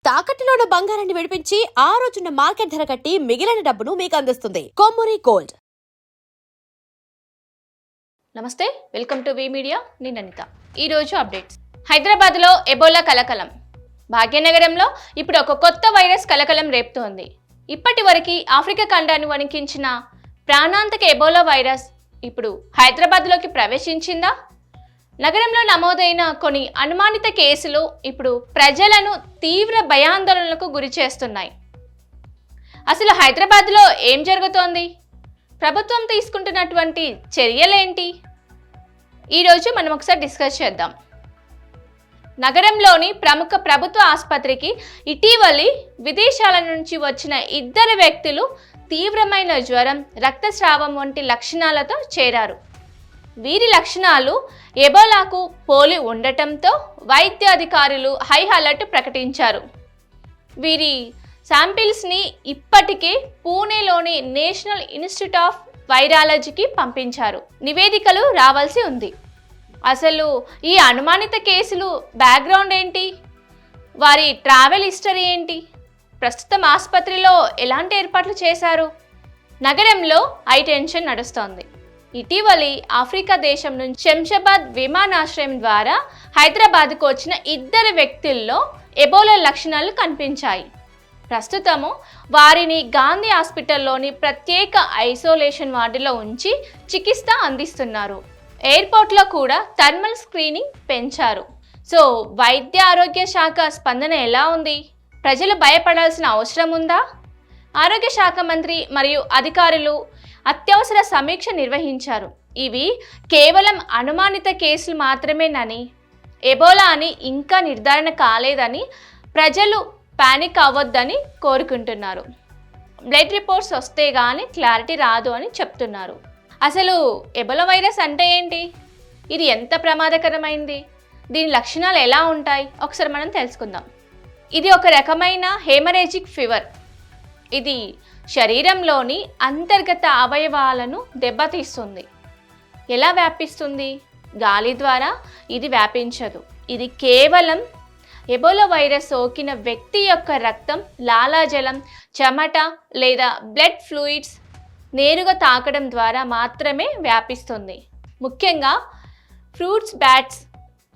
తాకట్టులో ఉన్న బంగారాన్ని విడిపించి ఆ రోజున్న మార్కెట్ ధర కట్టి మిగిలిన డబ్బును మీకు అందిస్తుంది కొమ్మూరి గోల్డ్. నమస్తే, వెల్కమ్ టు వి మీడియా. నేను అనిత. ఈరోజు అప్డేట్స్. హైదరాబాద్లో ఎబోలా కలకలం. భాగ్యనగరంలో ఇప్పుడు ఒక కొత్త వైరస్ కలకలం రేపుతోంది. ఇప్పటి వరకు ఆఫ్రికా ఖండాన్ని వణికించిన ప్రాణాంతక ఎబోలా వైరస్ ఇప్పుడు హైదరాబాద్లోకి ప్రవేశించిందా? నగరంలో నమోదైన కొన్ని అనుమానిత కేసులు ఇప్పుడు ప్రజలను తీవ్ర భయాందోళనలకు గురి చేస్తున్నాయి. అసలు హైదరాబాద్లో ఏం జరుగుతోంది? ప్రభుత్వం తీసుకుంటున్నటువంటి చర్యలేంటి? ఈరోజు మనం ఒకసారి డిస్కస్ చేద్దాం. నగరంలోని ప్రముఖ ప్రభుత్వ ఆసుపత్రికి ఇటీవలి విదేశాల నుంచి వచ్చిన 2 వ్యక్తులు తీవ్రమైన జ్వరం, రక్తస్రావం వంటి లక్షణాలతో చేరారు. వీరి లక్షణాలు ఎబోలాకు పోలి ఉండటంతో వైద్య అధికారులు హై అలర్ట్ ప్రకటించారు. వీరి శాంపిల్స్ని ఇప్పటికే పూణేలోని నేషనల్ ఇన్స్టిట్యూట్ ఆఫ్ వైరాలజీకి పంపించారు. నివేదికలు రావాల్సి ఉంది. అసలు ఈ అనుమానిత కేసులు బ్యాక్గ్రౌండ్ ఏంటి? వారి ట్రావెల్ హిస్టరీ ఏంటి? ప్రస్తుతం ఆసుపత్రిలో ఎలాంటి ఏర్పాట్లు చేశారు? నగరంలో హై టెన్షన్ నడుస్తోంది. ఇటీవలి ఆఫ్రికా దేశం నుంచి శంషాబాద్ విమానాశ్రయం ద్వారా హైదరాబాద్కు వచ్చిన 2 వ్యక్తుల్లో ఎబోలా లక్షణాలు కనిపించాయి. ప్రస్తుతము వారిని గాంధీ హాస్పిటల్లోని ప్రత్యేక ఐసోలేషన్ వార్డులో ఉంచి చికిత్స అందిస్తున్నారు. ఎయిర్పోర్ట్లో కూడా థర్మల్ స్క్రీనింగ్ పెంచారు. సో వైద్య ఆరోగ్య శాఖ స్పందన ఎలా ఉంది? ప్రజలు భయపడాల్సిన అవసరం ఉందా? ఆరోగ్య శాఖ మంత్రి మరియు అధికారులు అత్యవసర సమీక్ష నిర్వహించారు. ఇవి కేవలం అనుమానిత కేసులు మాత్రమేనని, ఎబోలా అని ఇంకా నిర్ధారణ కాలేదని, ప్రజలు పానిక్ అవ్వొద్దని కోరుకుంటున్నారు. బ్లడ్ రిపోర్ట్స్ వస్తే కానీ క్లారిటీ రాదు అని చెప్తున్నారు. అసలు ఎబోలా వైరస్ అంటే ఏంటి? ఇది ఎంత ప్రమాదకరమైంది? దీని లక్షణాలు ఎలా ఉంటాయి? ఒకసారి మనం తెలుసుకుందాం. ఇది ఒక రకమైన హెమరేజిక్ ఫీవర్. ఇది శరీరంలోని అంతర్గత అవయవాలను దెబ్బతీస్తుంది. ఎలా వ్యాపిస్తుంది? గాలి ద్వారా ఇది వ్యాపించదు. ఇది కేవలం ఎబోలా వైరస్ సోకిన వ్యక్తి యొక్క రక్తం, లాలాజలం, చెమట లేదా బ్లడ్ ఫ్లూయిడ్స్ నేరుగా తాకడం ద్వారా మాత్రమే వ్యాపిస్తుంది. ముఖ్యంగా ఫ్రూట్స్ బ్యాట్స్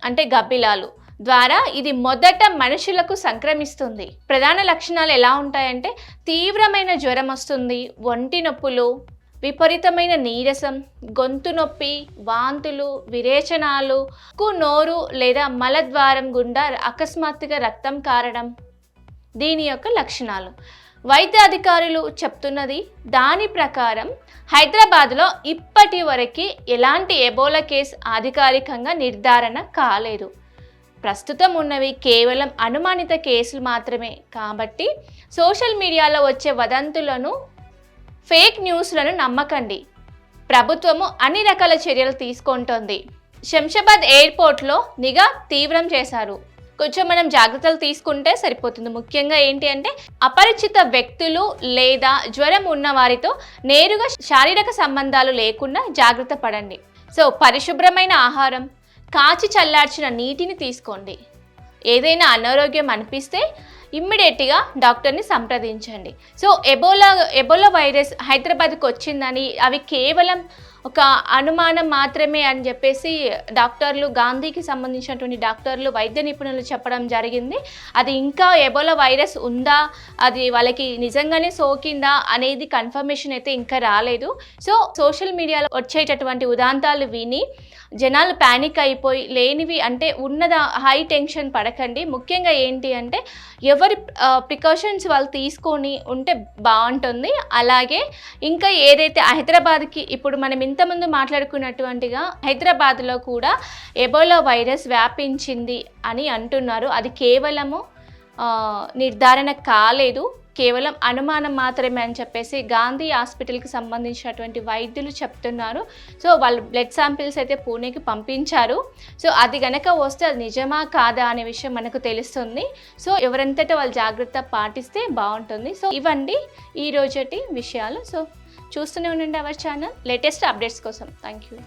అంటే గబ్బిలాలు ద్వారా ఇది మొదట మనుషులకు సంక్రమిస్తుంది. ప్రధాన లక్షణాలు ఎలా ఉంటాయంటే తీవ్రమైన జ్వరం వస్తుంది, ఒంటి నొప్పులు, విపరీతమైన నీరసం, గొంతు నొప్పి, వాంతులు, విరేచనాలు, నోరు లేదా మలద్వారం గుండా అకస్మాత్తుగా రక్తం కారడం దీని యొక్క లక్షణాలు. వైద్య అధికారులు చెప్తున్నది దాని ప్రకారం హైదరాబాద్లో ఇప్పటి వరకు ఎలాంటి ఎబోలా కేసు అధికారికంగా నిర్ధారణ కాలేదు. ప్రస్తుతం ఉన్నవి కేవలం అనుమానిత కేసులు మాత్రమే. కాబట్టి సోషల్ మీడియాలో వచ్చే వదంతులను, ఫేక్ న్యూస్లను నమ్మకండి. ప్రభుత్వము అన్ని రకాల చర్యలు తీసుకుంటోంది. శంషాబాద్ ఎయిర్పోర్ట్లో నిఘా తీవ్రం చేశారు. కొంచెం మనం జాగ్రత్తలు తీసుకుంటే సరిపోతుంది. ముఖ్యంగా ఏంటి అంటే అపరిచిత వ్యక్తులు లేదా జ్వరం ఉన్న వారితో నేరుగా శారీరక సంబంధాలు లేకుండా జాగ్రత్త పడండి. సో పరిశుభ్రమైన ఆహారం, కాచి చల్లార్చిన నీటిని తీసుకోండి. ఏదైనా అనారోగ్యం అనిపిస్తే ఇమ్మీడియట్గా డాక్టర్ని సంప్రదించండి. సో ఎబోలా వైరస్ హైదరాబాద్కి వచ్చిందని, అవి కేవలం ఒక అనుమానం మాత్రమే అని చెప్పేసి డాక్టర్లు, గాంధీకి సంబంధించినటువంటి డాక్టర్లు, వైద్య నిపుణులు చెప్పడం జరిగింది. అది ఇంకా ఎబోలా వైరస్ ఉందా, అది వాళ్ళకి నిజంగానే సోకిందా అనేది కన్ఫర్మేషన్ అయితే ఇంకా రాలేదు. సో సోషల్ మీడియాలో వచ్చేటటువంటి ఉదాంతాలు విని జనాలు ప్యానిక్ అయిపోయి లేనివి అంటే ఉన్నద హై టెన్షన్ పడకండి. ముఖ్యంగా ఏంటి అంటే ఎవరి ప్రికాషన్స్ వాళ్ళు తీసుకొని ఉంటే బాగుంటుంది. అలాగే ఇంకా ఏదైతే హైదరాబాద్కి ఇప్పుడు మనం ఇంతకుముందు మాట్లాడుకున్నటువంటిగా హైదరాబాద్లో కూడా ఎబోలా వైరస్ వ్యాపించింది అని అంటున్నారు. అది కేవలము నిర్ధారణ కాలేదు, కేవలం అనుమానం మాత్రమే అని చెప్పేసి గాంధీ హాస్పిటల్కి సంబంధించినటువంటి వైద్యులు చెప్తున్నారు. సో వాళ్ళు బ్లడ్ శాంపిల్స్ అయితే పూణేకి పంపించారు. సో అది గనక వస్తే అది నిజమా కాదా అనే విషయం మనకు తెలుస్తుంది. సో ఎవరంతటా వాళ్ళు జాగ్రత్త పాటిస్తే బాగుంటుంది. సో ఇవండి ఈ రోజటి విషయాలు. సో చూస్తూనే ఉండండి అవర్ ఛానల్ లేటెస్ట్ అప్డేట్స్ కోసం. Thank you.